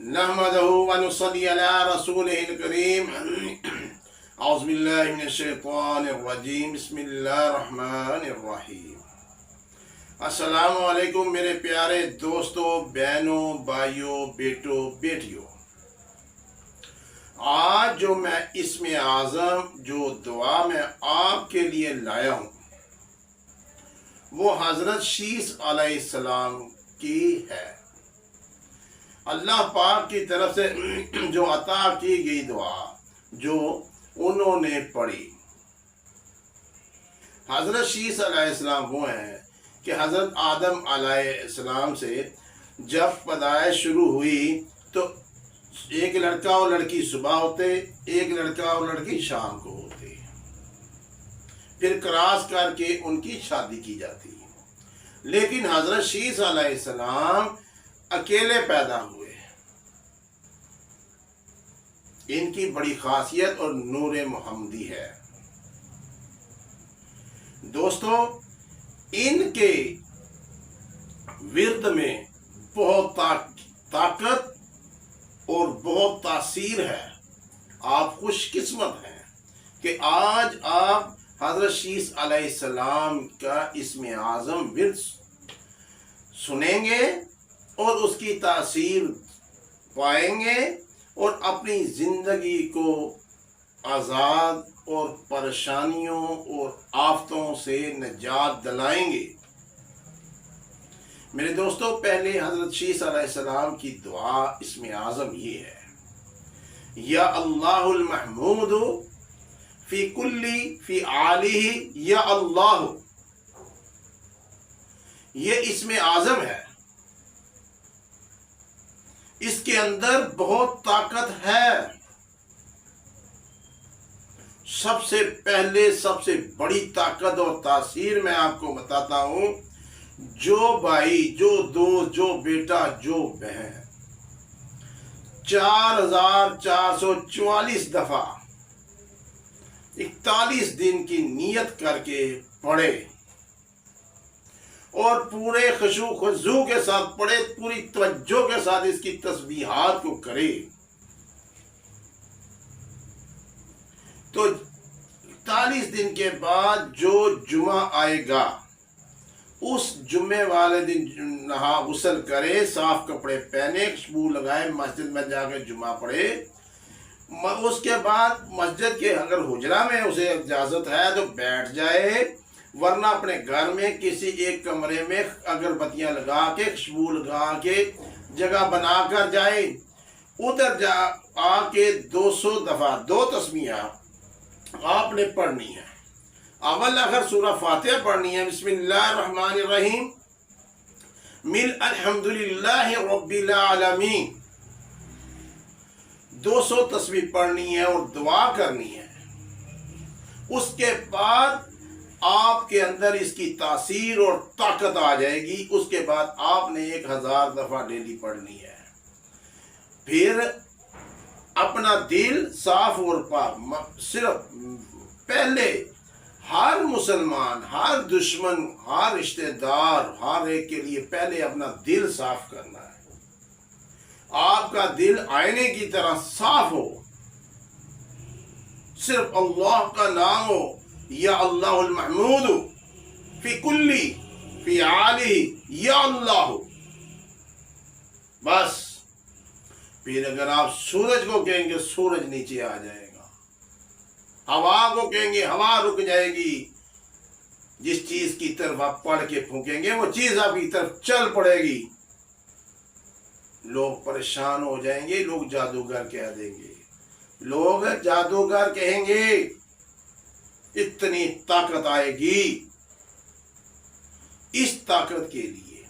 नहमदहु व नुसल्ली अला रसूलिहिल करीम। औज़ु बिल्लाहि मिनश शैतानिर रजीम। बिस्मिल्लाहिर रहमानिर रहीम। अस्सलामु अलैकुम मेरे प्यारे दोस्तों, बहनों, भाइयों, बेटों, बेटियों। आज जो मैं इसमें आज़म जो दुआ में आपके लिए लाया हूँ वो हज़रत शीस अलैहिस्सलाम की है। अल्लाह पाक की तरफ से जो अता की गई दुआ जो उन्होंने पढ़ी। हज़रत शीस अलैहिस्सलाम वो हैं कि हज़रत आदम अलैहिस्सलाम से जब पैदाइश शुरू हुई तो एक लड़का और लड़की सुबह होते, एक लड़का और लड़की शाम को होते, फिर क्रॉस करके उनकी शादी की जाती। लेकिन हज़रत शीस अलैहिस्सलाम अकेले पैदा हुए। इनकी बड़ी खासियत और नूर मोहम्मदी है। दोस्तों, इनके विर्द में बहुत ताकत और बहुत तासीर है। आप खुशकिस्मत हैं कि आज आप हज़रत शीस अलैहिस्सलाम का इसमें आज़म विर्द सुनेंगे और उसकी तासीर पाएंगे और अपनी ज़िंदगी को आज़ाद और परेशानियों और आफतों से निजात दिलाएंगे। मेरे दोस्तों, पहले हज़रत शीस अलैहिस्सलाम की दुआ इसमें आज़म ये है, या अल्लाहुल महमूद फ़ी कुल्ली फ़ी आलिही या अल्लाह। ये इसमें आज़म है। इसके अंदर बहुत ताकत है। सबसे पहले सबसे बड़ी ताकत और तासीर मैं आपको बताता हूं। जो भाई, जो दोस्त, जो बेटा, जो बहन 4444 दफा 41 दिन की नियत करके पढ़े और पूरे खुशू खुजू के साथ पढ़े, पूरी तवज्जो के साथ इसकी तस्बीहात को करे, तो 41 दिन के बाद जो जुमा आएगा उस जुम्मे वाले दिन नहा गुस्ल करे, साफ कपड़े पहने, खुशबू लगाए, मस्जिद में जाकर जुमा पढ़े। उसके बाद मस्जिद के अगर हुजरा में उसे इजाज़त है तो बैठ जाए, वरना अपने घर में किसी एक कमरे में अगरबत्तियां लगा के, खुशबू लगा के जगह बना कर जाए। उधर जा आके 200 दफा 2 तस्बीह आपने पढ़नी है। अव्वल आखिर सूरह फातिहा पढ़नी है। बिस्मिल्लाहिर्रहमानिर्रहीम मिल अल्हम्दुलिल्लाहि रब्बिल आलमीन। 200 तस्बीह पढ़नी है और दुआ करनी है। उसके बाद आपके अंदर इसकी तासीर और ताकत आ जाएगी। उसके बाद आपने 1000 दफा डेली पढ़नी है। फिर अपना दिल साफ और पाक। सिर्फ पहले हर मुसलमान, हर दुश्मन, हर रिश्तेदार, हर एक के लिए पहले अपना दिल साफ करना है। आपका दिल आईने की तरह साफ हो, सिर्फ अल्लाह का नाम हो, या अल्लाहुल महमूद फी कुल्ली फी आलिही या अल्लाह। बस फिर अगर आप सूरज को कहेंगे सूरज नीचे आ जाएगा, हवा को कहेंगे हवा रुक जाएगी, जिस चीज की तरफ आप पढ़ के फूकेंगे वो चीज आपकी तरफ चल पड़ेगी। लोग परेशान हो जाएंगे, लोग जादूगर कह देंगे, लोग जादूगर कहेंगे। इतनी ताकत आएगी। इस ताकत के लिए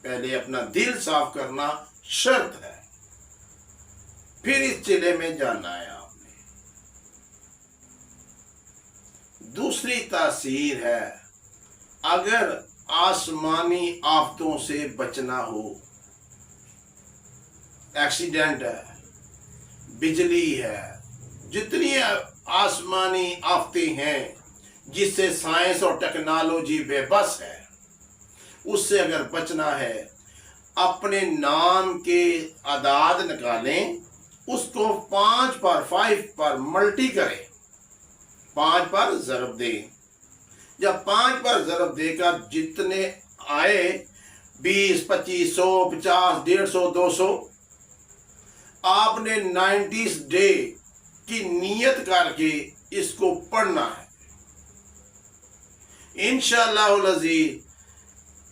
पहले अपना दिल साफ करना शर्त है। फिर इस चिले में जाना है आपने। दूसरी तासीर है, अगर आसमानी आफतों से बचना हो, एक्सीडेंट है, बिजली है, जितनी आसमानी आफतें हैं जिससे साइंस और टेक्नोलॉजी बेबस है, उससे अगर बचना है اپنے نام کے اعداد نکالیں، اس کو 5 پر ملٹی کریں، 5 پر ضرب دیں۔ جب 5 پر ضرب دے کر جتنے آئے 20 25 100 50 150 200، آپ نے 90 ڈے کی نیت کر کے اس کو پڑھنا ہے۔ انشاءاللہ العزیز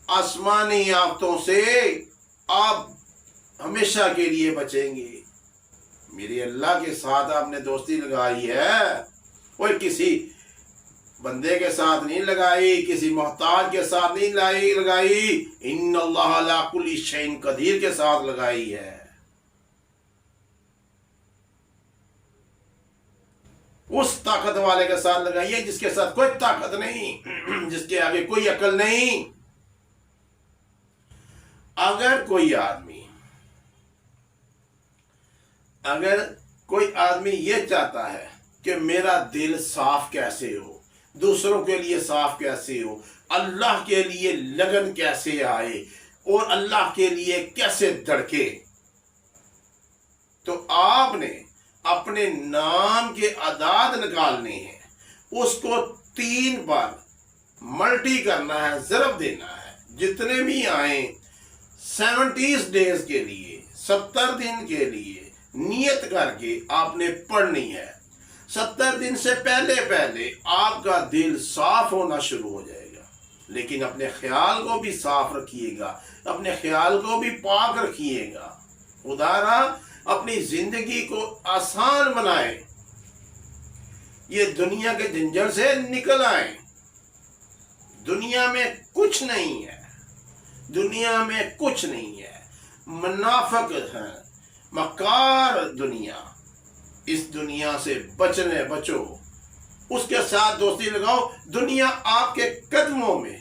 آسمانی آفتوں سے آپ ہمیشہ کے لیے بچیں گے۔ میری اللہ کے ساتھ آپ نے دوستی لگائی ہے، کوئی کسی بندے کے ساتھ نہیں لگائی، کسی محتاج کے ساتھ نہیں لگائی، ان اللہ علی کل شیء قدیر کے ساتھ لگائی ہے۔ اس طاقت والے کے ساتھ لگائیے جس کے ساتھ کوئی طاقت نہیں، جس کے آگے کوئی عقل نہیں۔ اگر کوئی آدمی یہ چاہتا ہے کہ میرا دل صاف کیسے ہو، دوسروں کے لیے صاف کیسے ہو، اللہ کے لیے لگن کیسے آئے اور اللہ کے لیے کیسے دھڑکے، تو آپ نے اپنے نام کے اعداد نکالنے ہیں، اس کو 3 پر ملٹی کرنا ہے، ضرب دینا ہے، جتنے بھی آئیں 70 ڈیز کے لیے، 70 دن کے لیے نیت کر کے آپ نے پڑھنی ہے۔ 70 دن سے پہلے آپ کا دل صاف ہونا شروع ہو جائے گا، لیکن اپنے خیال کو بھی صاف رکھیے گا، اپنے خیال کو بھی پاک رکھیے گا۔ خدا را اپنی زندگی کو آسان بنائے، یہ دنیا کے جنجال سے نکل آئیں۔ دنیا میں کچھ نہیں ہے، دنیا میں کچھ نہیں ہے، منافق ہے، مکار دنیا، اس دنیا سے بچو، اس کے ساتھ دوستی لگاؤ، دنیا آپ کے قدموں میں۔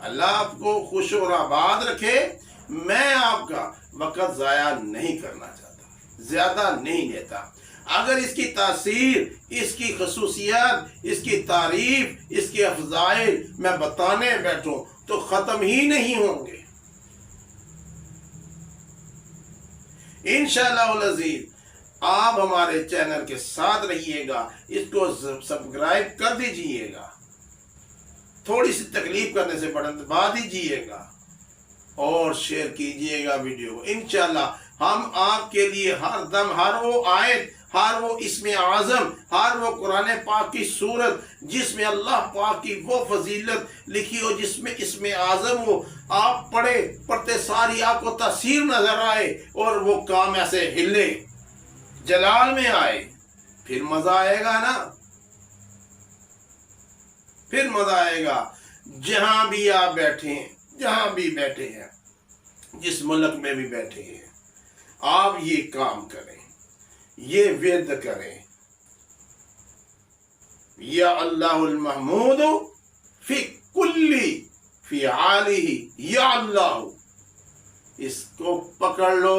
اللہ آپ کو خوش و آباد رکھے۔ میں آپ کا وقت ضائع نہیں کرنا چاہتا، زیادہ نہیں لیتا۔ اگر اس کی تاثیر، اس کی خصوصیات، اس کی تعریف، اس کے افضائل میں بتانے بیٹھوں تو ختم ہی نہیں ہوں گے۔ انشاءاللہ العزیز آپ ہمارے چینل کے ساتھ رہیے گا، اس کو سبسکرائب کر دیجئے گا، تھوڑی سی تکلیف کرنے سے بٹن دبا دیجئے گا اور شیئر کیجئے گا ویڈیو کو۔ انشاءاللہ ہم آپ کے لیے ہر دم، ہر وہ آیت، ہر وہ اسم اعظم، ہر وہ قرآن پاک کی سورت جس میں اللہ پاک کی وہ فضیلت لکھی ہو، جس میں اسم اعظم ہو، آپ پڑھتے ساری آپ کو تاثیر نظر آئے اور وہ کام ایسے ہلے، جلال میں آئے، پھر مزہ آئے گا نا، پھر مزہ آئے گا۔ جہاں بھی آپ بیٹھے ہیں، جہاں بھی بیٹھے ہیں، جس ملک میں بھی بیٹھے ہیں، آپ یہ کام کریں، یہ ورد کریں، یا اللہ المحمود فی کلی فی عالی یا اللہ، اس کو پکڑ لو،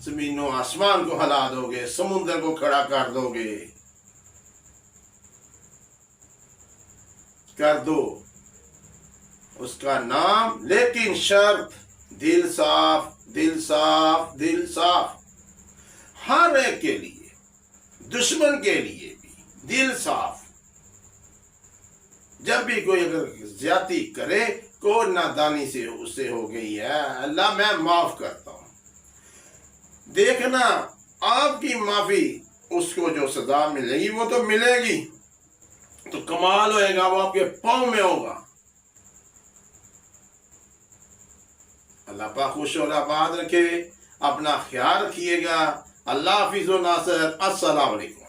زمین و آسمان کو ہلا دو گے، سمندر کو کھڑا کر دو گے، کر دو اس کا نام، لیکن شرط دل صاف، دل صاف، دل صاف، ہر ایک کے لیے، دشمن کے لیے بھی دل صاف۔ جب بھی کوئی اگر زیادتی کرے، کوئی نادانی سے اس سے ہو گئی ہے، اللہ میں معاف کرتا ہوں، دیکھنا آپ کی معافی، اس کو جو سزا ملے گی وہ تو ملے گی، تو کمال ہوئے گا، وہ آپ کے پاؤں میں ہوگا۔ اللہ پاک خوش اور آباد رکھے، اپنا خیال رکھیے گا۔ اللہ حافظ و ناصر، السلام علیکم۔